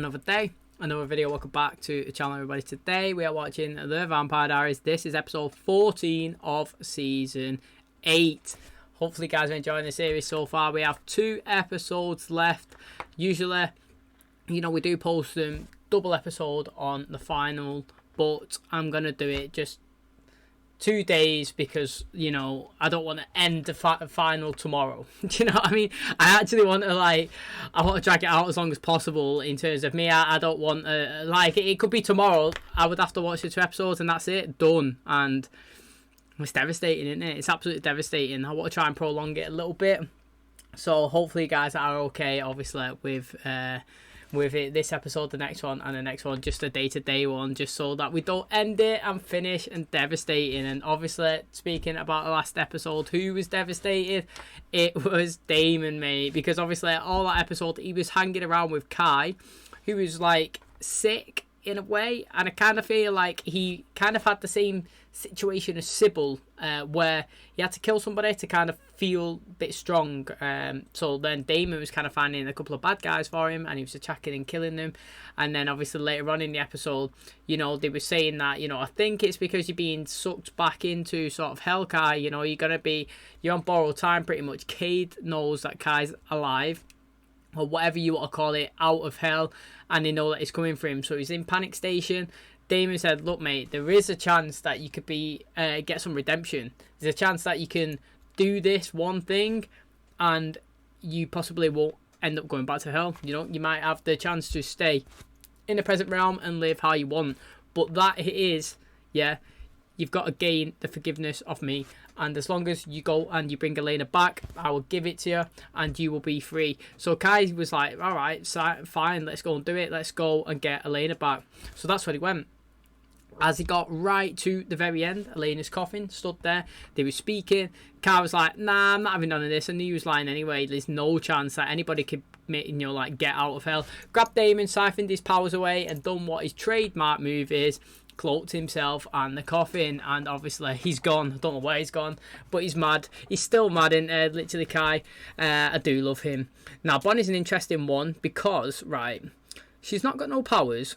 Another day, another video. Welcome back to the channel, everybody. Today we are watching The Vampire Diaries. This is episode 14 of season 8. Hopefully you guys are enjoying the series so far. We have 2 episodes left. Usually, you know, we do post them double episode on the final, but I'm gonna do it just 2 days because, you know, I don't want to end the final tomorrow. Do you know what I mean? I actually want to, I want to drag it out as long as possible in terms of me. I don't want to, it could be tomorrow. I would have to watch the 2 episodes and that's it, done. And it's devastating, isn't it? It's absolutely devastating. I want to try and prolong it a little bit. So hopefully you guys are okay, obviously, with it, this episode, the next one, and the next one, just a day-to-day one, just so that we don't end it and finish and devastating. And obviously, speaking about the last episode, who was devastated? It was Damon, mate, because obviously all that episode he was hanging around with Kai, who was like sick in a way, and I kind of feel like he kind of had the same situation as Sybil, where he had to kill somebody to kind of feel a bit strong. So then Damon was kind of finding a couple of bad guys for him, and he was attacking and killing them. And then obviously later on in the episode, you know, they were saying that, you know, I think it's because you're being sucked back into sort of hell, Kai. You know, you're on borrowed time pretty much. Cade knows that Kai's alive, or whatever you want to call it, out of hell, and they know that it's coming for him. So he's in panic station. Damon said, look, mate, there is a chance that you could get some redemption. There's a chance that you can do this one thing and you possibly won't end up going back to hell. You know, you might have the chance to stay in the present realm and live how you want. But that is, yeah, you've got to gain the forgiveness of me. And as long as you go and you bring Elena back, I will give it to you and you will be free. So Kai was like, all right, fine, let's go and do it. Let's go and get Elena back. So that's where he went. As he got right to the very end, Elena's coffin stood there. They were speaking. Kai was like, nah, I'm not having none of this. I knew he was lying anyway. There's no chance that anybody could, you know, like, get out of hell. Grabbed Damon, siphoned his powers away, and done what his trademark move is. Cloaked himself and the coffin, and obviously he's gone. I don't know where he's gone, but he's mad. He's still mad, in literally, Kai. I do love him. Now, Bonnie's an interesting one because, right, she's not got no powers.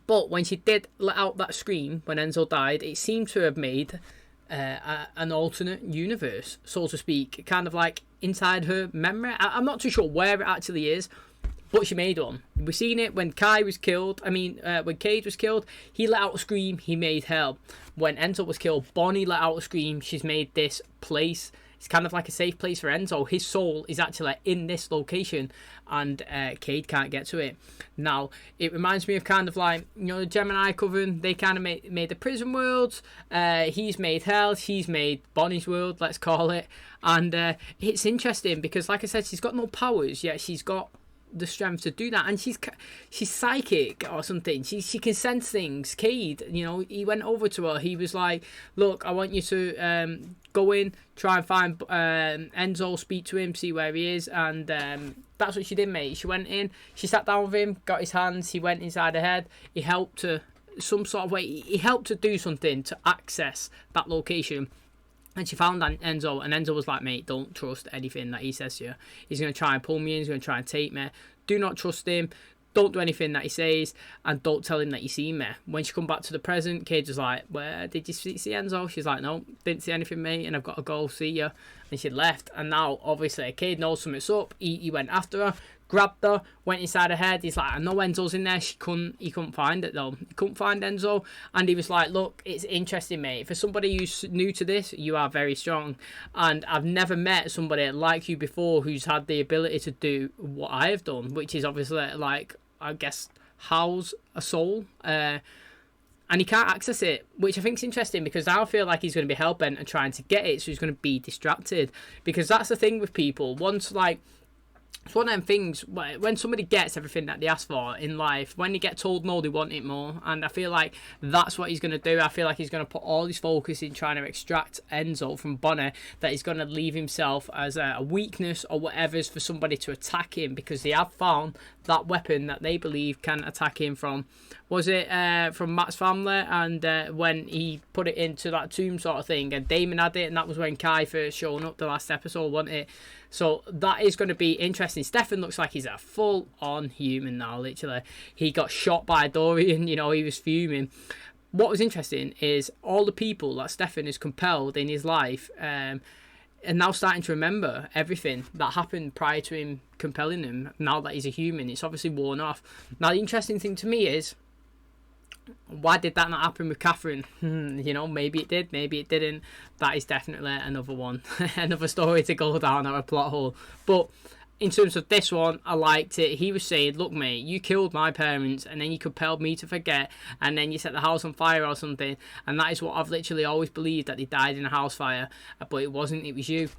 But when she did let out that scream when Enzo died, it seemed to have made an alternate universe, so to speak, kind of like inside her memory. I'm not too sure where it actually is, but she made one. We've seen it when Kai was killed. When Cade was killed, he let out a scream, he made hell. When Enzo was killed, Bonnie let out a scream, she's made this place. It's kind of like a safe place for Enzo. His soul is actually in this location, and Cade can't get to it. Now, it reminds me of kind of like, you know, the Gemini Coven. They kind of made the prison worlds. He's made hell. She's made Bonnie's world, let's call it. And it's interesting because, like I said, she's got no powers, yet she's got the strength to do that, and she's psychic or something. She can sense things. Cade, you know, he went over to her. He was like, look, I want you to go in, try and find Enzo, speak to him, see where he is. And that's what she did, mate. She went in, she sat down with him, got his hands, he went inside her head, he helped to some sort of way, he helped to do something to access that location. And she found Enzo, and Enzo was like, mate, don't trust anything that he says to you. He's going to try and pull me in, he's going to try and take me. Do not trust him. Don't do anything that he says, and don't tell him that you see me. When she come back to the present, Cade was like, where did you see Enzo? She's like, no, didn't see anything, mate, and I've got to go, see you. And she left, and now, obviously, Cade knows something's up. He went after her, grabbed her, went inside her head. He's like, I know Enzo's in there. He couldn't find it, though. He couldn't find Enzo, and he was like, look, it's interesting, mate. For somebody who's new to this, you are very strong, and I've never met somebody like you before who's had the ability to do what I have done, which is obviously, like, I guess, house a soul, and he can't access it, which I think is interesting because I feel like he's going to be hell-bent and trying to get it, so he's going to be distracted, because that's the thing with people. Once, like, it's one of them things when somebody gets everything that they ask for in life, when they get told no, they want it more. And I feel like that's what he's going to do. I feel like he's going to put all his focus in trying to extract Enzo from Bonnie, that he's going to leave himself as a weakness or whatever's for somebody to attack him, because they have found that weapon that they believe can attack him from, was it from Matt's family, and when he put it into that tomb sort of thing, and Damon had it, and that was when Kai first showed up the last episode, wasn't it? So that is going to be interesting interesting. Stefan looks like he's a full-on human now, literally. He got shot by Dorian, you know, he was fuming. What was interesting is all the people that Stefan has compelled in his life are now starting to remember everything that happened prior to him compelling them. Now that he's a human, it's obviously worn off. Now, the interesting thing to me is, why did that not happen with Katherine? You know, maybe it did, maybe it didn't. That is definitely another one. Another story to go down, or a plot hole. But in terms of this one, I liked it. He was saying, look, mate, you killed my parents and then you compelled me to forget, and then you set the house on fire or something. And that is what I've literally always believed, that they died in a house fire. But it wasn't, it was you.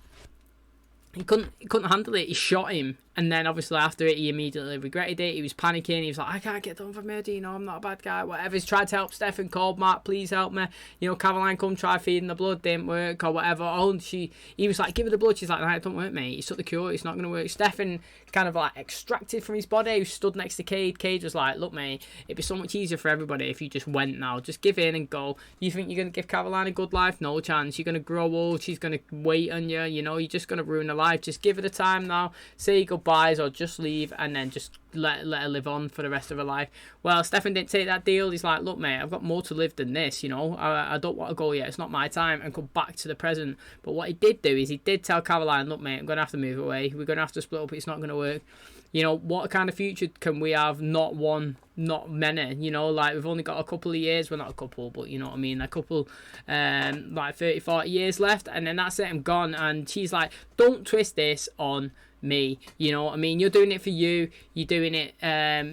He couldn't handle it. He shot him, and then obviously after it, he immediately regretted it. He was panicking. He was like, I can't get done for murder. You know, I'm not a bad guy. Whatever. He's tried to help Stefan. Called Matt, please help me. You know, Caroline, come try feeding the blood. Didn't work or whatever. Oh, and he was like, give her the blood. She's like, no, it don't work, mate. He took the cure. It's not going to work. Stefan kind of like extracted from his body. He stood next to Cade. Cade was like, look, mate, it'd be so much easier for everybody if you just went now. Just give in and go. You think you're going to give Caroline a good life? No chance. You're going to grow old. She's going to wait on you. You know, you're just going to ruin her life. Just give her the time now, say goodbyes or just leave, and then just let her live on for the rest of her life. Well, Stefan didn't take that deal. He's like, look, mate, I've got more to live than this, you know. I don't want to go yet. It's not my time, and come back to the present. But what he did do is he did tell Caroline, look, mate, I'm going to have to move away. We're going to have to split up. It's not going to work. You know, what kind of future can we have? Not one, not many, you know, like we've only got a couple of years, well, not a couple, but you know what I mean, a couple, like 30, 40 years left, and then that's it, I'm gone. And she's like, don't twist this on me, you know what I mean, you're doing it for you, you're doing it,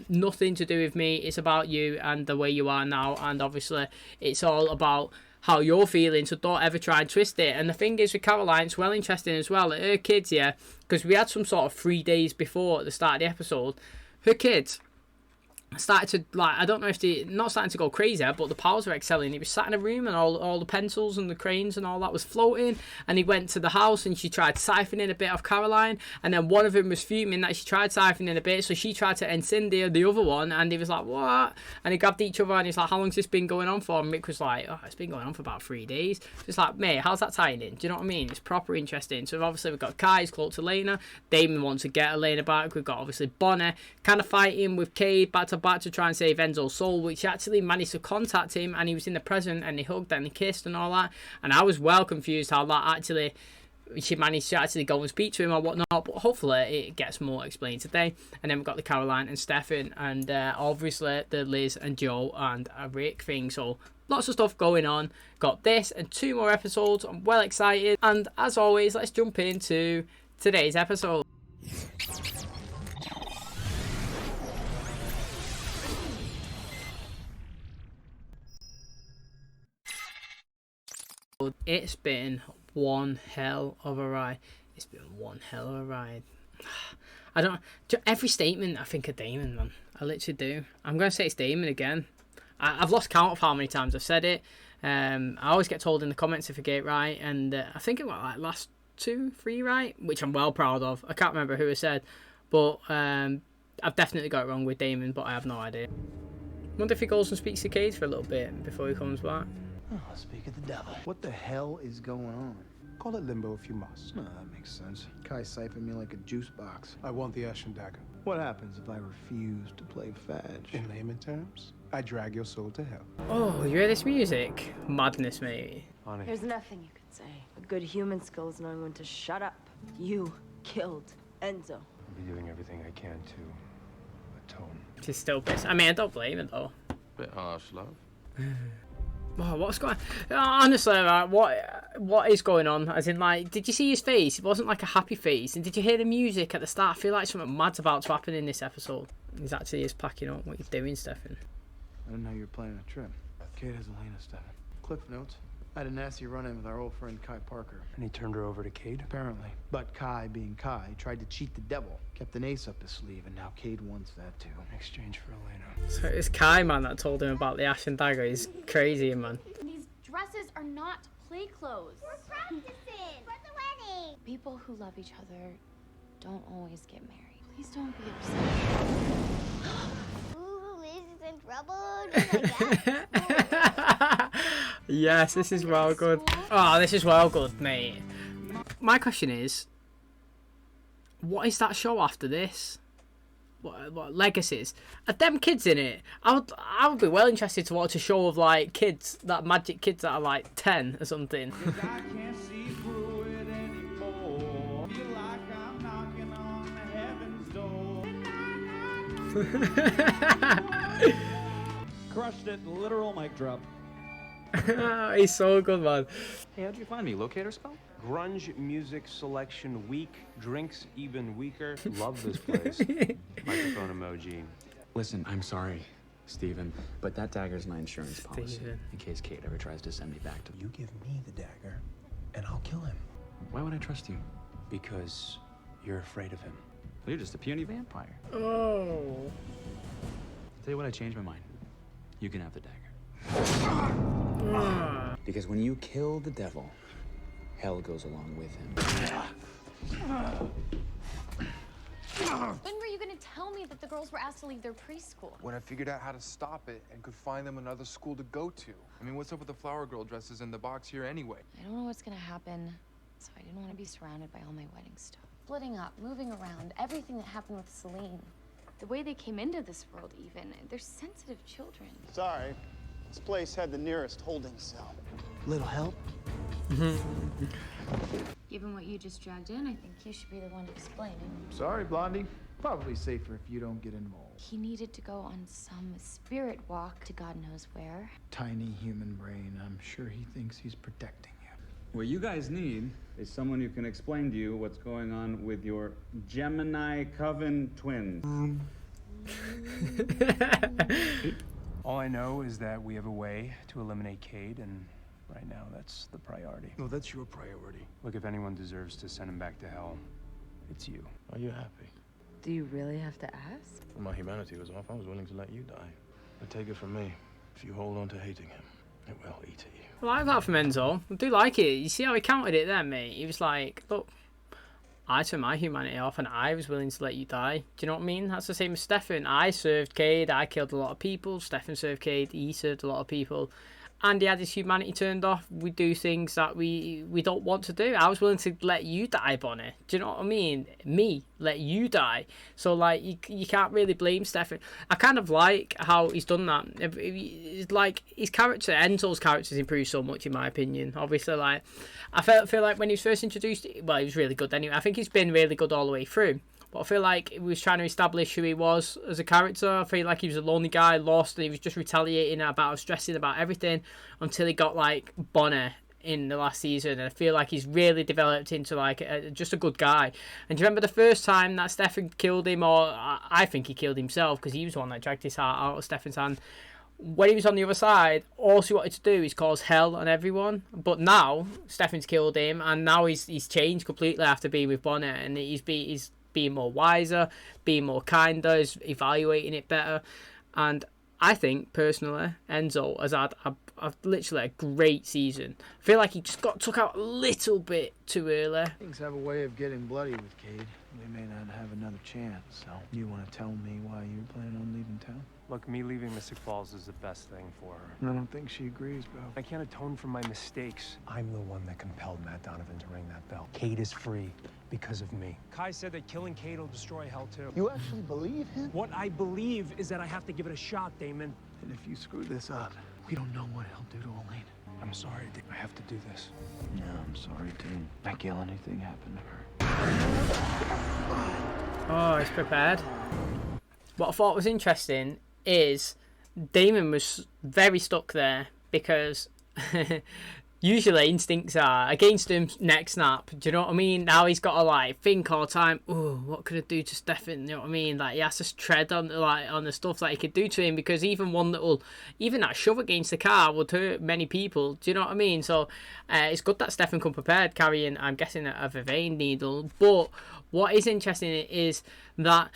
nothing to do with me, it's about you and the way you are now, and obviously it's all about how you're feeling, so don't ever try and twist it. And the thing is with Caroline, it's well interesting as well, her kids, yeah, because we had some sort of 3 days before at the start of the episode, her kids started to, like, I don't know if they, not starting to go crazy, but the powers were excelling. He was sat in a room and all the pencils and the cranes and all that was floating, and he went to the house and she tried siphoning a bit of Caroline, and then one of them was fuming that she tried siphoning a bit, so she tried to incendiary the other one, and he was like, what? And he grabbed each other and he's like, how long's this been going on for? And Mick was like, oh, it's been going on for about 3 days. So it's like, mate, how's that tying in? Do you know what I mean? It's proper interesting. So obviously we've got Kai, he's close to Elena. Damon wants to get Elena back. We've got obviously Bonnie kind of fighting with Cade back to try and save Enzo's soul, which actually managed to contact him, and he was in the present, and they hugged and they kissed and all that. And I was well confused how that actually, she managed to actually go and speak to him or whatnot, but hopefully it gets more explained today. And then we've got the Caroline and Stefan, and obviously the Liz and Joe and Rick thing. So lots of stuff going on. Got this and 2 more episodes. I'm well excited, and as always, let's jump into today's episode. It's been one hell of a ride. It's been one hell of a ride. I don't. Every statement I think of Damon, man. I literally do. I'm gonna say it's Damon again. I've lost count of how many times I've said it. I always get told in the comments if I get it right, and I think it got like last 2, 3 right, which I'm well proud of. I can't remember who it said, but I've definitely got it wrong with Damon, but I have no idea. Wonder if he goes and speaks to Cade for a little bit before he comes back. Oh, speak of the devil. What the hell is going on? Call it limbo if you must. No, that makes sense. Kai siphoned me like a juice box. I want the Ashen Dagger. What happens if I refuse to play fetch? In layman terms, I drag your soul to hell. Oh, you hear this music? Madness, mate. Honey. There's nothing you can say. A good human skill is knowing when to shut up. You killed Enzo. I'll be doing everything I can to atone. She's still pissed. I mean, I don't blame her though. Bit harsh, love. Oh, what's going on? Honestly, right, what is going on? As in, like, did you see his face? It wasn't like a happy face. And did you hear the music at the start? I feel like something mad's about to happen in this episode. He's actually is packing up. What you doing, Stefan? I didn't know you were planning a trip. Kate has Elena, Stefan. Cliff notes. I had a nasty run-in with our old friend Kai Parker. And he turned her over to Cade? Apparently. But Kai, being Kai, tried to cheat the devil. Kept an ace up his sleeve, and now Cade wants that too. In exchange for Elena. So it's Kai, man, that told him about the Ashen Dagger. He's crazy, man. These dresses are not play clothes. We're practicing for the wedding. People who love each other don't always get married. Please don't be upset. Ooh, Liz is in trouble. Yes, this is well good. Oh, this is well good, mate. My question is, what is that show after this? What Legacies? Are them kids in it? I would be well interested to watch a show of like kids, that magic kids that are like 10 or something. Crushed it, literal mic drop. He's so good, man. Hey, how'd you find me? Locator spell? Grunge music selection weak, drinks even weaker. Love this place. Microphone emoji. Listen, I'm sorry, Stephen, but that dagger's my insurance policy. Steven. In case Cade ever tries to send me back to... You give me the dagger, and I'll kill him. Why would I trust you? Because you're afraid of him. Well, you're just a puny vampire. Oh. Tell you what, I changed my mind. You can have the dagger. Because when you kill the devil, hell goes along with him. When were you gonna tell me that the girls were asked to leave their preschool? When I figured out how to stop it and could find them another school to go to. I mean, what's up with the flower girl dresses in the box here anyway? I don't know what's gonna happen, so I didn't want to be surrounded by all my wedding stuff. Splitting up, moving around, everything that happened with Celine. The way they came into this world even. They're sensitive children. Sorry. This place had the nearest holding cell. Little help? Given what you just dragged in, I think you should be the one explaining. Sorry, Blondie. Probably safer if you don't get involved. He needed to go on some spirit walk to God knows where. Tiny human brain. I'm sure he thinks he's protecting you. What you guys need is someone who can explain to you what's going on with your Gemini Coven twins. All I know is that we have a way to eliminate Cade, and right now that's the priority. No, that's your priority. Look, if anyone deserves to send him back to hell, it's you. Are you happy? Do you really have to ask? When my humanity was off, I was willing to let you die. But take it from me, if you hold on to hating him, it will eat at you. I like that from Enzo. I do like it. You see how he countered it there, mate? He was like, look, I turned my humanity off and I was willing to let you die. Do you know what I mean? That's the same as Stefan. I served Cade. I killed a lot of people. Stefan served Cade. He served a lot of people. And he had his humanity turned off. We do things that we don't want to do. I was willing to let you die, Bonnie. Do you know what I mean? Me, let you die. So, like, you can't really blame Stefan. I kind of like how he's done that. It's like, his character, Enzo's character's improved so much, in my opinion. Obviously, like, I feel like when he was first introduced, well, he was really good anyway. I think he's been really good all the way through. But I feel like he was trying to establish who he was as a character. I feel like he was a lonely guy, lost, and he was just retaliating about, stressing about everything until he got, like, Bonnie in the last season. And I feel like he's really developed into, like, just a good guy. And do you remember the first time that Stefan killed him, or I think he killed himself because he was the one that dragged his heart out of Stefan's hand. When he was on the other side, all he wanted to do is cause hell on everyone. But now, Stefan's killed him, and now he's changed completely after being with Bonnie, and he's being more wiser, being more kinder, is evaluating it better. And I think, personally, Enzo has had literally a great season. I feel like he just got took out a little bit too early. Things have a way of getting bloody with Cade. We may not have another chance, so you want to tell me why you're planning on leaving town? Look, me leaving Mystic Falls is the best thing for her. I don't think she agrees, bro. I can't atone for my mistakes. I'm the one that compelled Matt Donovan to ring that bell. Cade is free because of me. Kai said that killing Cade will destroy hell, too. You actually believe him? What I believe is that I have to give it a shot, Damon. And if you screw this up, we don't know what he'll do to Elaine. I'm sorry, I have to do this. No, I'm sorry, too. Becky, will anything happen to her? Oh, he's prepared. What I thought was interesting is Damon was very stuck there because usually instincts are against him, neck snap. Do you know what I mean? Now he's got to like think all the time. Oh, what could I do to Stefan? You know what I mean? Like he has to tread on the stuff that he could do to him because even that shove against the car would hurt many people. Do you know what I mean? So it's good that Stefan come prepared, carrying, I'm guessing, a vein needle. But what is interesting is that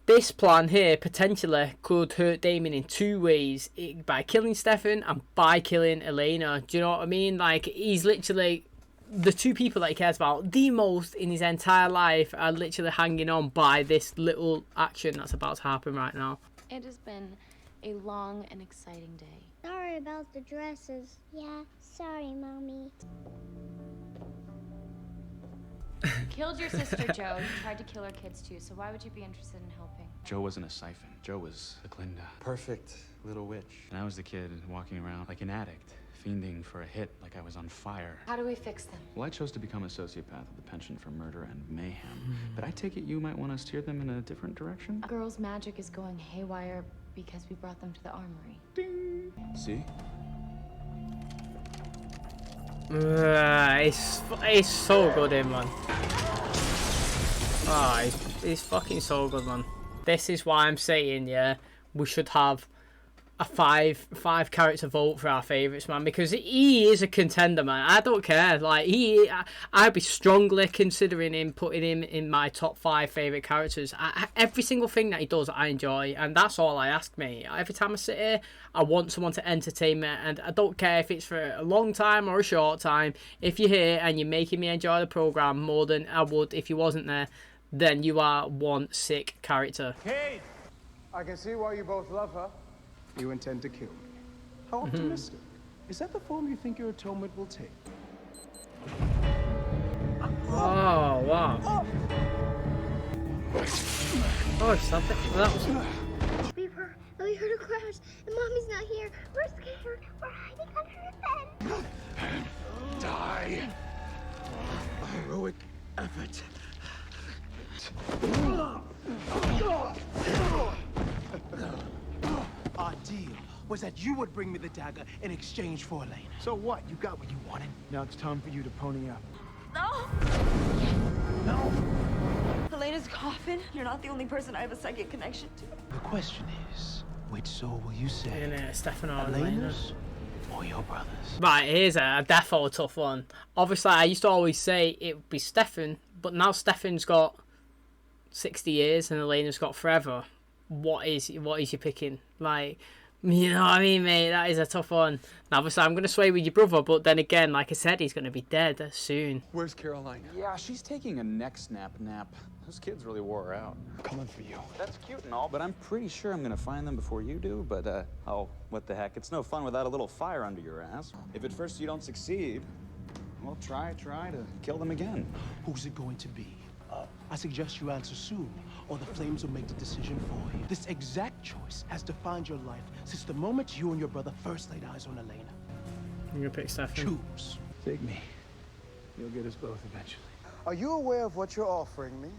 this plan here potentially could hurt Damon in two ways, by killing Stefan and by killing Elena. Do you know what I mean? Like, he's literally, the two people that he cares about the most in his entire life are literally hanging on by this little action that's about to happen right now. It has been a long and exciting day. Sorry about the dresses. Yeah, sorry, Mommy. killed your sister, Joe. You tried to kill her kids too, so why would you be interested in helping? Joe wasn't a siphon. Joe was a Glinda. Perfect little witch. And I was the kid walking around like an addict, fiending for a hit like I was on fire. How do we fix them? Well, I chose to become a sociopath with a penchant for murder and mayhem. But I take it you might want to steer them in a different direction? A girl's magic is going haywire because we brought them to the armory. Ding! See? He's so good in, man. Oh, he's fucking so good, man. This is why I'm saying, yeah, we should have a five character vote for our favourites, man, because he is a contender, man. I don't care. Like, I'd be strongly considering putting him in my top 5 favourite characters. Every single thing that he does, I enjoy, and that's all I ask, mate. Every time I sit here, I want someone to entertain me, and I don't care if it's for a long time or a short time. If you're here and you're making me enjoy the programme more than I would if you wasn't there, then you are one sick character. Cade! I can see why you both love her. You intend to kill me. How optimistic. Is that the form you think your atonement will take? Oh, wow. Oh, something. That was... We heard a crash, and Mommy's not here. We're scared. We're hiding under the bed. Die! Heroic effort. Our deal was that you would bring me the dagger in exchange for Elena. So what? You got what you wanted. Now it's time for you to pony up. No! No! Elena's coffin? You're not the only person I have a psychic connection to. The question is, which soul will you say? Stefan or Elena? Elena's or your brother's? Right, here's a defo tough one. Obviously, I used to always say it would be Stefan, but now Stefan's got 60 years and Elena's got forever. What is you picking? Like, you know what I mean, mate? That is a tough one. Now, obviously, I'm going to sway with your brother, but then again, like I said, he's going to be dead soon. Where's Caroline? Yeah, she's taking a neck nap. Those kids really wore her out. Coming for you. That's cute and all, but I'm pretty sure I'm gonna find them before you do, but, oh, what the heck. It's no fun without a little fire under your ass. If at first you don't succeed, well, try to kill them again. Who's it going to be? I suggest you answer soon, or the flames will make the decision for you. This exact choice has defined your life since the moment you and your brother first laid eyes on Elena. I'm gonna pick Stefan. Choose. Take me. You'll get us both eventually. Are you aware of what you're offering me?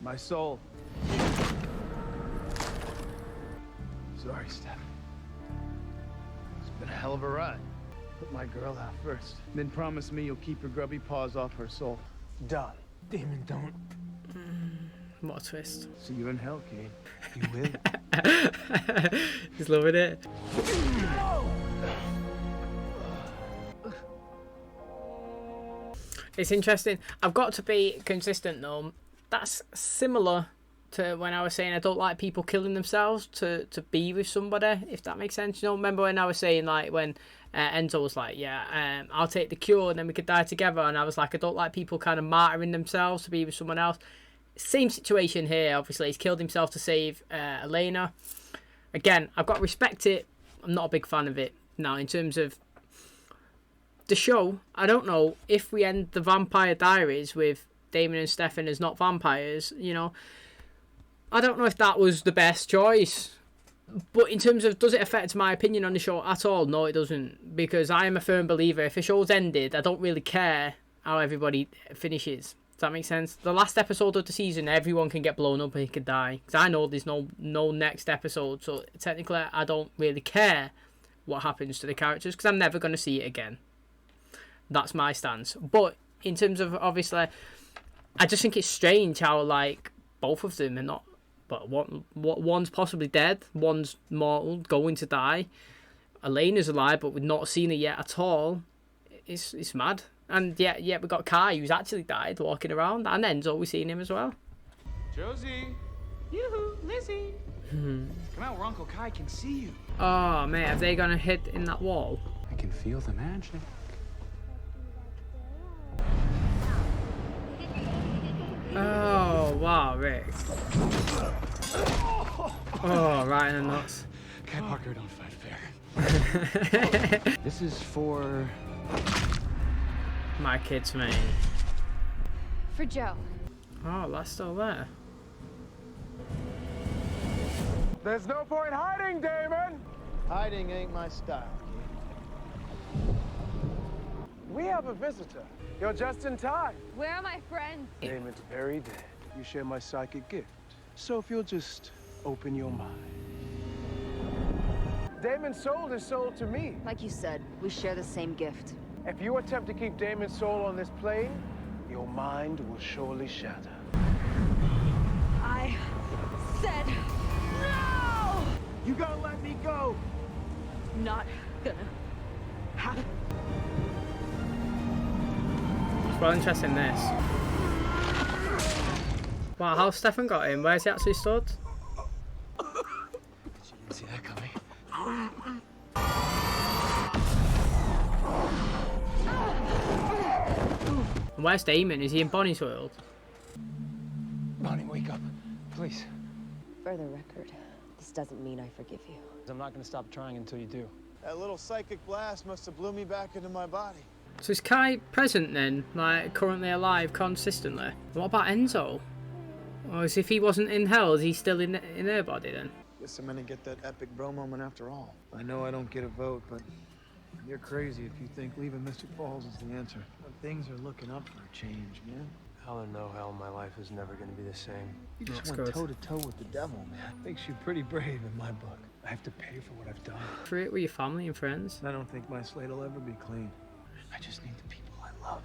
My soul. Sorry, Steph. It's been a hell of a ride. Put my girl out first, then promise me you'll keep your grubby paws off her soul. Done. Damon, don't. What a twist. See you in hell, Cade. You will. He's loving it. It's interesting. I've got to be consistent though. That's similar to when I was saying I don't like people killing themselves to be with somebody, if that makes sense. You know, remember when I was saying, like, when Enzo was like, yeah, I'll take the cure and then we could die together, and I was like, I don't like people kind of martyring themselves to be with someone else. Same situation here. Obviously, he's killed himself to save Elena. Again, I've got to respect it. I'm not a big fan of it. Now, in terms of the show, I don't know if we end the Vampire Diaries with Damon and Stefan as not vampires, you know. I don't know if that was the best choice. But in terms of, does it affect my opinion on the show at all? No, it doesn't. Because I am a firm believer, if a show's ended, I don't really care how everybody finishes. Does that make sense? The last episode of the season, everyone can get blown up and he could die. Because I know there's no next episode. So technically, I don't really care what happens to the characters, because I'm never going to see it again. That's my stance. But in terms of, obviously, I just think it's strange how, like, both of them are not... But one's possibly dead, one's mortal, going to die. Elena's alive, but we've not seen her yet at all. It's mad. And yet we got Kai, who's actually died, walking around. And Enzo, we've seen him as well. Josie! Yoo-hoo, Lizzie! Come out where Uncle Kai can see you. Oh, mate, are they going to hit in that wall? I can feel the magic. Oh, wow, Rick. Oh, right in the nuts. Kai Parker, don't fight fair. This is for... My kids, mate. For Joe. Oh, that's still there. There's no point hiding, Damon! Hiding ain't my style, kid. We have a visitor. You're just in time. Where are my friends? Damon's very dead. You share my psychic gift. So if you'll just open your mind. Damon sold his soul to me. Like you said, we share the same gift. If you attempt to keep Damon's soul on this plane, your mind will surely shatter. I said no! You gotta let me go! Not gonna happen. It's well interesting this. Wow, how's Stefan got in? Where's he actually stood? You didn't see that coming. And where's Damon? Is he in Bonnie's world? Bonnie, wake up, please. For the record, this doesn't mean I forgive you. I'm not gonna stop trying until you do. That little psychic blast must have blew me back into my body. So is Kai present then? Like, currently alive consistently? What about Enzo? Or as if he wasn't in hell, is he still in her body then? Guess I'm gonna get that epic bro moment after all. I know I don't get a vote, but you're crazy if you think leaving Mystic Falls is the answer. But things are looking up for a change, man. Hell or no hell, my life is never gonna be the same. You just That's went good. toe-to-toe with the devil, man. Makes you pretty brave in my book. I have to pay for what I've done. Create with your family and friends. I don't think my slate will ever be clean. I just need the people I love.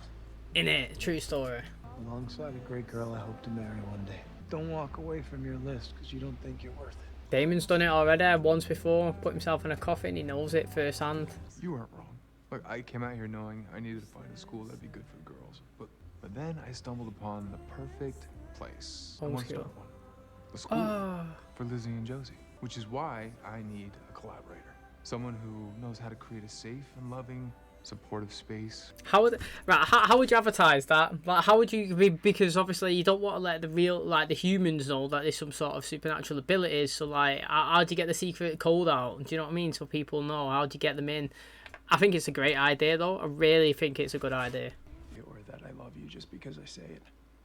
In it, true story. Alongside a great girl I hope to marry one day. Don't walk away from your list because you don't think you're worth it. Damon's done it already once before, put himself in a coffin, he knows it firsthand. You weren't wrong. Look, I came out here knowing I needed to find a school that'd be good for girls. But then I stumbled upon the perfect place. I want to start one. A school for Lizzie and Josie. Which is why I need a collaborator. Someone who knows how to create a safe and loving, supportive space. How would you advertise that? Like, how would you be? Because obviously you don't want to let the humans know that there's some sort of supernatural abilities. So like, how do you get the secret code out? Do you know what I mean? So people know. How do you get them in? I think it's a great idea, though. I really think it's a good idea. Or that I love you just because I say it.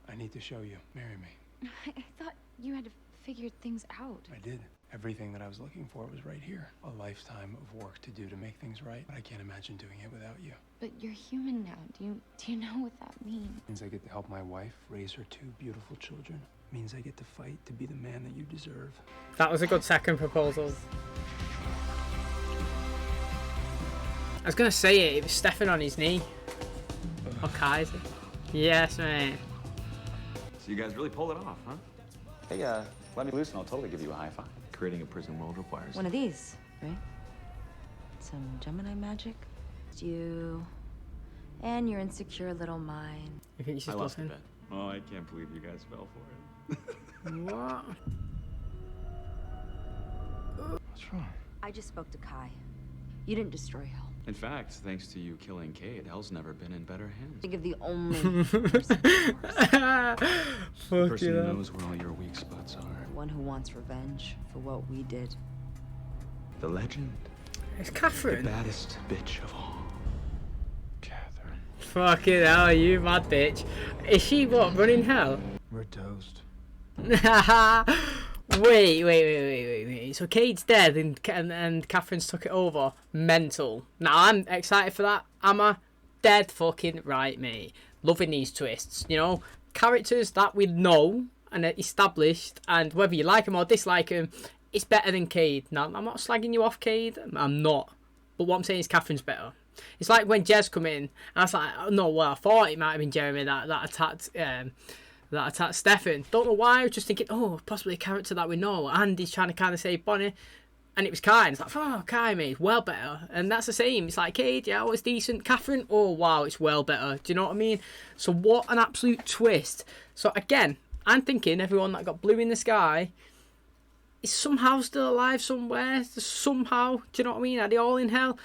I need to show you. Marry me. I thought you had figured things out. I did. Everything that I was looking for was right here. A lifetime of work to do to make things right. But I can't imagine doing it without you. But you're human now. Do you know what that means? It means I get to help my wife raise her 2 beautiful children. It means I get to fight to be the man that you deserve. That was a good second proposal. I was gonna say it was Stefan on his knee. Or Kaiser. Yes, mate. So you guys really pulled it off, huh? Hey, let me loose and I'll totally give you a high five. Creating a prison world requires One of these, right? Some Gemini magic. It's you and your insecure little mind. You think she's I lost a bluffing? bet. Oh, I can't believe you guys fell for it. What? What's wrong? I just spoke to Kai. You didn't destroy Hell. In fact, thanks to you killing Cade, Hell's never been in better hands. Think of the only person The person who knows where all your weak spots are. the one who wants revenge for what we did. The legend. It's The Katherine. baddest bitch of all. Catherine. Fucking hell, you mad bitch. Is she what, running hell? We're toast. Wait. So Cade's dead and Catherine's took it over. Mental. Now I'm excited for that. Am I? Dead fucking right, mate. Loving these twists. You know, characters that we know and are established, and whether you like them or dislike them, it's better than Cade. Now I'm not slagging you off, Cade. I'm not. But what I'm saying is Catherine's better. It's like when Jez come in, and I was like, oh, no, well, I thought it might have been Jeremy that attacked Stefan. Don't know why. I was just thinking, oh, possibly a character that we know. And he's trying to kind of save Bonnie. And it was Kai. And it's like, oh, Kai, mate, well better. And that's the same. It's like, Cade, yeah, oh, it's decent. Katherine, oh, wow, it's well better. Do you know what I mean? So what an absolute twist. So again, I'm thinking everyone that got blue in the sky is somehow still alive somewhere. Somehow. Do you know what I mean? Are they all in hell?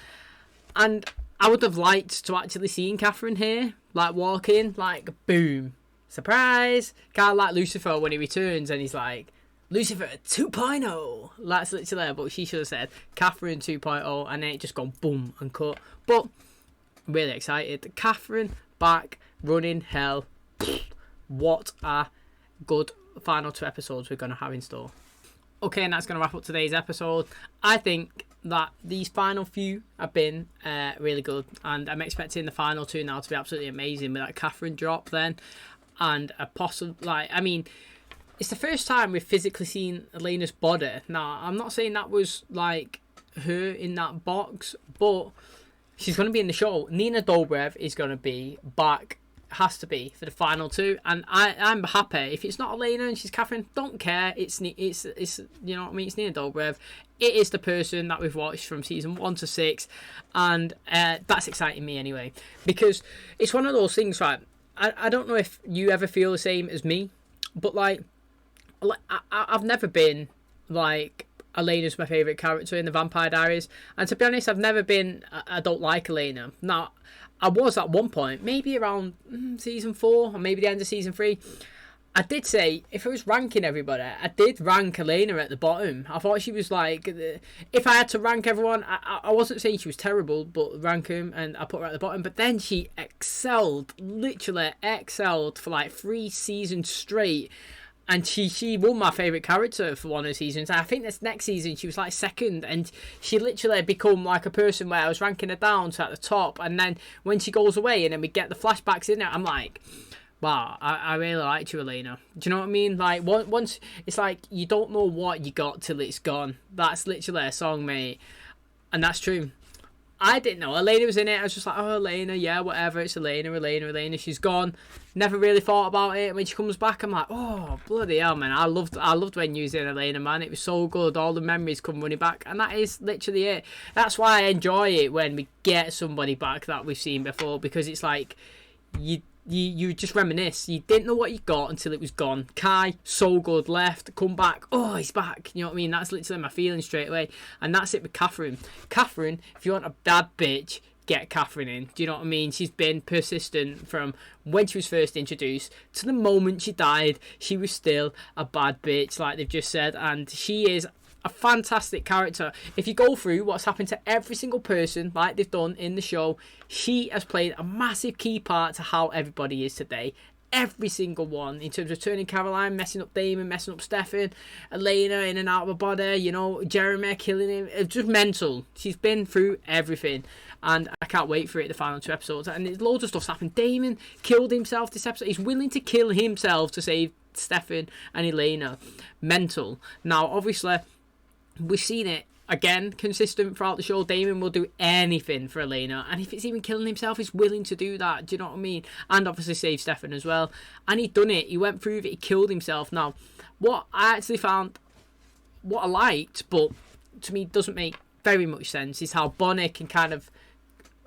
And I would have liked to actually seen Katherine here. Like, walk in, like, boom. Surprise! Kind of like Lucifer when he returns and he's like, Lucifer 2.0. That's literally there, but she should have said Katherine 2.0 and then it just gone boom and cut. But I'm really excited. Katherine back running hell. what a good final 2 episodes we're going to have in store. Okay, and that's going to wrap up today's episode. I think that these final few have been really good, and I'm expecting the final 2 now to be absolutely amazing with that Katherine drop then, and a possible, like, I mean, it's the first time we've physically seen Elena's body. Now, I'm not saying that was like her in that box, but she's going to be in the show. Nina Dobrev is going to be back, has to be, for the final 2, and I'm happy. If it's not Elena and she's Katherine, don't care. It's you know what I mean, it's Nina Dobrev. It is the person that we've watched from season 1 to 6, and that's exciting me anyway, because it's one of those things, right? I don't know if you ever feel the same as me, but like I've never been like, Elena's my favourite character in the Vampire Diaries, and to be honest, I've never been, I don't like Elena. Now, I was at one point, maybe around season 4 or maybe the end of season 3, I did say, if I was ranking everybody, I did rank Elena at the bottom. I thought she was like, if I had to rank everyone, I wasn't saying she was terrible, but rank them, and I put her at the bottom. But then she excelled, literally excelled for like 3 seasons straight. And she won my favourite character for one of the seasons. I think this next season she was like 2nd, and she literally become like a person where I was ranking her down to at the top. And then when she goes away and then we get the flashbacks in it, I'm like, wow, I really liked you, Elena. Do you know what I mean? Like, once it's like, you don't know what you got till it's gone. That's literally a song, mate. And that's true. I didn't know Elena was in it. I was just like, oh, Elena, yeah, whatever. It's Elena. She's gone. Never really thought about it. When she comes back, I'm like, oh, bloody hell, man. I loved when you was in Elena, man. It was so good. All the memories come running back. And that is literally it. That's why I enjoy it when we get somebody back that we've seen before, because it's like, you just reminisce. You didn't know what you got until it was gone. Kai, so good, left, come back, oh, he's back. You know what I mean? That's literally my feeling straight away. And that's it with Katherine. Katherine, if you want a bad bitch, get Katherine in. Do you know what I mean? She's been persistent from when she was first introduced to the moment she died. She was still a bad bitch, like they've just said. And she is a fantastic character. If you go through what's happened to every single person, like they've done in the show, she has played a massive key part to how everybody is today. Every single one, in terms of turning Caroline, messing up Damon, messing up Stefan, Elena in and out of her body, you know, Jeremy killing him. It's just mental. She's been through everything, and I can't wait for it, the final 2 episodes. And there's loads of stuff's happened. Damon killed himself this episode. He's willing to kill himself to save Stefan and Elena. Mental. Now, obviously, we've seen it again, consistent throughout the show. Damon will do anything for Elena, and if it's even killing himself, he's willing to do that. Do you know what I mean? And obviously save Stefan as well. And he done it. He went through it. He killed himself. Now, what I actually found, what I liked, but to me doesn't make very much sense, is how Bonnie can kind of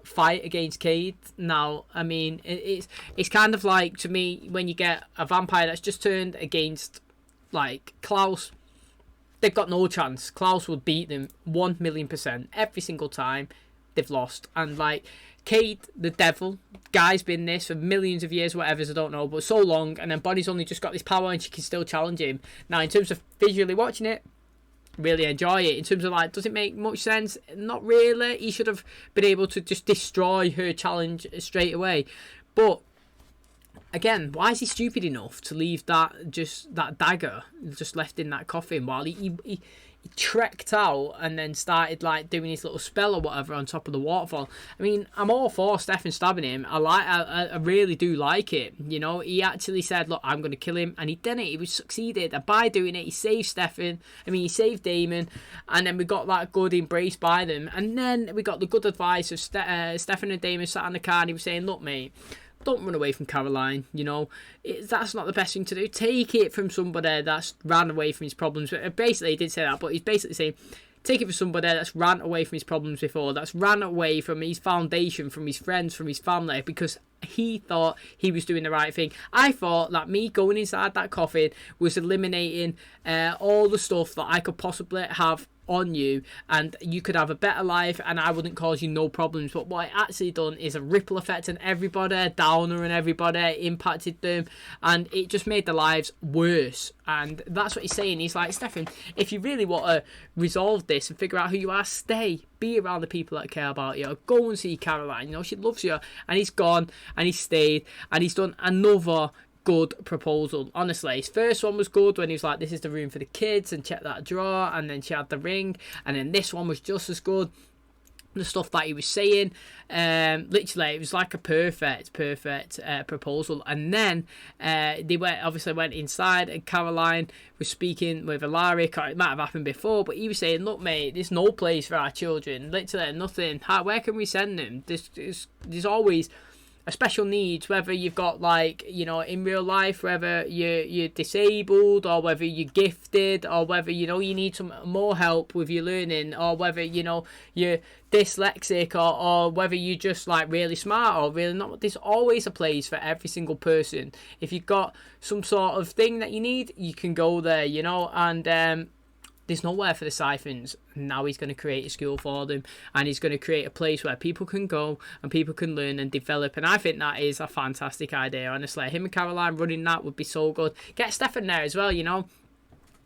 fight against Cade. Now, I mean, it's kind of like, to me, when you get a vampire that's just turned against like Klaus, they've got no chance. Klaus would beat them 1,000,000% every single time they've lost. And like Cade, the devil, guy's been this for millions of years, whatever, I don't know, but so long, and then Bonnie's only just got this power and she can still challenge him. Now, in terms of visually watching it, really enjoy it. In terms of like, does it make much sense? Not really. He should have been able to just destroy her challenge straight away. But again, why is he stupid enough to leave that dagger just left in that coffin while he trekked out and then started like doing his little spell or whatever on top of the waterfall? I mean, I'm all for Stefan stabbing him. I really do like it. You know, he actually said, look, I'm going to kill him, and he did it. He succeeded, and by doing it, he saved Stefan. I mean, he saved Damon, and then we got that good embrace by them, and then we got the good advice of Stefan and Damon sat in the car, and he was saying, look, mate, don't run away from Caroline, you know. That's not the best thing to do. Take it from somebody that's ran away from his problems. Basically, he did say that, but he's basically saying, take it from somebody that's ran away from his problems before, that's ran away from his foundation, from his friends, from his family, because he thought he was doing the right thing. I thought that me going inside that coffin was eliminating all the stuff that I could possibly have on you, and you could have a better life, and I wouldn't cause you no problems. But what it actually done is a ripple effect on everybody, downer on everybody, impacted them, and it just made their lives worse. And that's what he's saying. He's like, Stefan, if you really want to resolve this and figure out who you are, stay, be around the people that care about you, go and see Caroline, you know, she loves you. And he's gone, and he's stayed, and he's done another good proposal. Honestly, his first one was good when he was like, this is the room for the kids, and check that drawer, and then she had the ring, and then this one was just as good. The stuff that he was saying, literally, it was like a perfect proposal. And then they went inside, and Caroline was speaking with Alaric. It might have happened before, but he was saying, look, mate, there's no place for our children, literally nothing. Where can we send them? There's always a special needs, whether you've got, like, you know, in real life, whether you're disabled, or whether you're gifted, or whether, you know, you need some more help with your learning, or whether, you know, you're dyslexic, or whether you're just, like, really smart or really not. There's always a place for every single person. If you've got some sort of thing that you need, you can go there, you know. And there's nowhere for the Siphons. Now he's going to create a school for them, and he's going to create a place where people can go and people can learn and develop. And I think that is a fantastic idea, honestly. Him and Caroline running that would be so good. Get Stefan there as well, you know.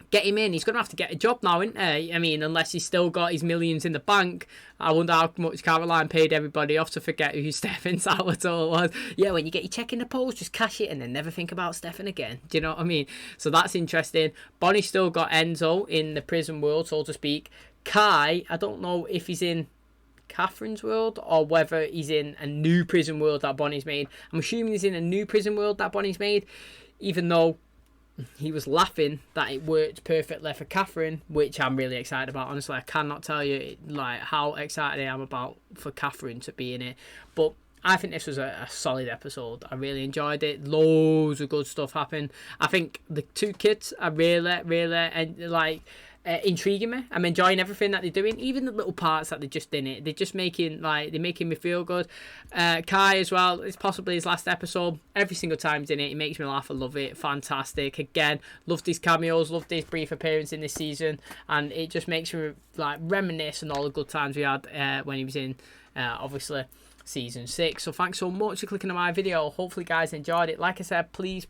Get him in. He's going to have to get a job now, isn't he? I mean, unless he's still got his millions in the bank. I wonder how much Caroline paid everybody off to forget who Stefan Salvatore was. Yeah, when you get your check in the post, just cash it and then never think about Stefan again. Do you know what I mean? So that's interesting. Bonnie's still got Enzo in the prison world, so to speak. Kai, I don't know if he's in Catherine's world or whether he's in a new prison world that Bonnie's made. I'm assuming he's in a new prison world that Bonnie's made, even though he was laughing that it worked perfectly for Katherine, which I'm really excited about. Honestly, I cannot tell you like how excited I am about for Katherine to be in it. But I think this was a solid episode. I really enjoyed it. Loads of good stuff happened. I think the two kids are really intriguing me. I'm enjoying everything that they're doing, even the little parts that they're just in it. They're making me feel good. Kai as well, it's possibly his last episode. Every single time he's in it, he makes me laugh. I love it. Fantastic. Again, loved his cameos, loved his brief appearance in this season, and it just makes me like reminisce on all the good times we had when he was in obviously season 6. So thanks so much for clicking on my video. Hopefully guys enjoyed it. Like I said, please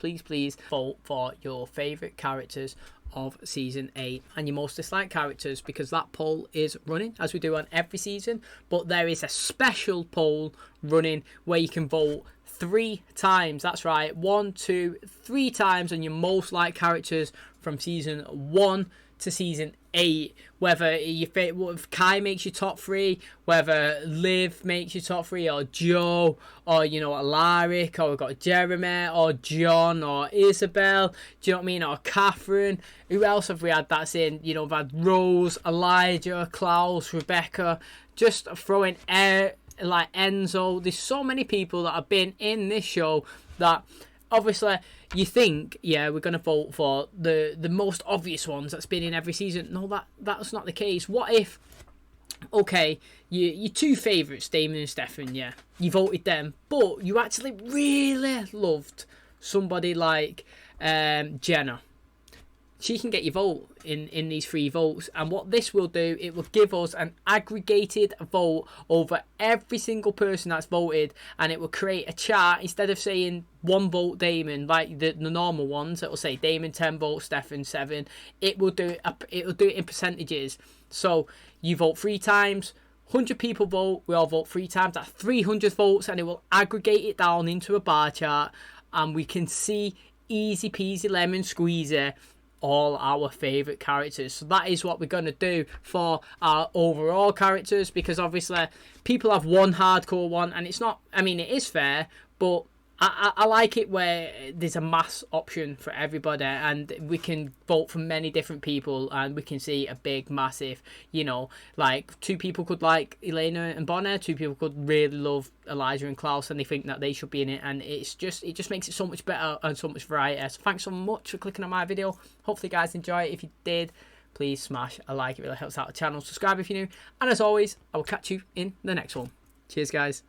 vote for your favourite characters of season 8 and your most disliked characters, because that poll is running as we do on every season. But there is a special poll running where you can vote 3 times. That's right, 1, 2, 3 times on your most liked characters from season 1 to season 8. Whether if Kai makes your top 3, whether Liv makes your top 3, or Joe, or you know, Alaric, or we've got Jeremy, or John, or Isabel, do you know what I mean, or Katherine. Who else have we had that's in? You know, we've had Rose, Elijah, Klaus, Rebecca, just throwing like Enzo. There's so many people that have been in this show that obviously you think, yeah, we're going to vote for the most obvious ones that's been in every season. No, that's not the case. What if, okay, your 2 favourites, Damon and Stefan, yeah, you voted them, but you actually really loved somebody like Jenna. She can get your vote in these 3 votes, and what this will do, it will give us an aggregated vote over every single person that's voted, and it will create a chart. Instead of saying 1 vote Damon like the normal ones, it will say Damon 10 votes, Stefan 7. It will do it in percentages. So you vote 3 times, 100 people vote, we all vote 3 times, that's 300 votes, and it will aggregate it down into a bar chart, and we can see easy peasy lemon squeezy all our favourite characters. So that is what we're going to do for our overall characters, because obviously people have one hardcore one, and it's not, I mean, it is fair, but I like it where there's a mass option for everybody, and we can vote for many different people, and we can see a big, massive, you know, like 2 people could like Elena and Bonner, 2 people could really love Elijah and Klaus, and they think that they should be in it, and it just makes it so much better and so much variety. So thanks so much for clicking on my video. Hopefully you guys enjoy it. If you did, please smash a like. It really helps out the channel. Subscribe if you're new, and as always, I will catch you in the next one. Cheers guys.